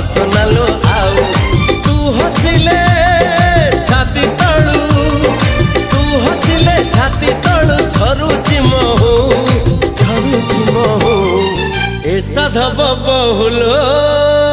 हसनालो आउ तू हसिले छाती तळू तू हसिले छाती तळू झरुची महू ए साधव बहुलो।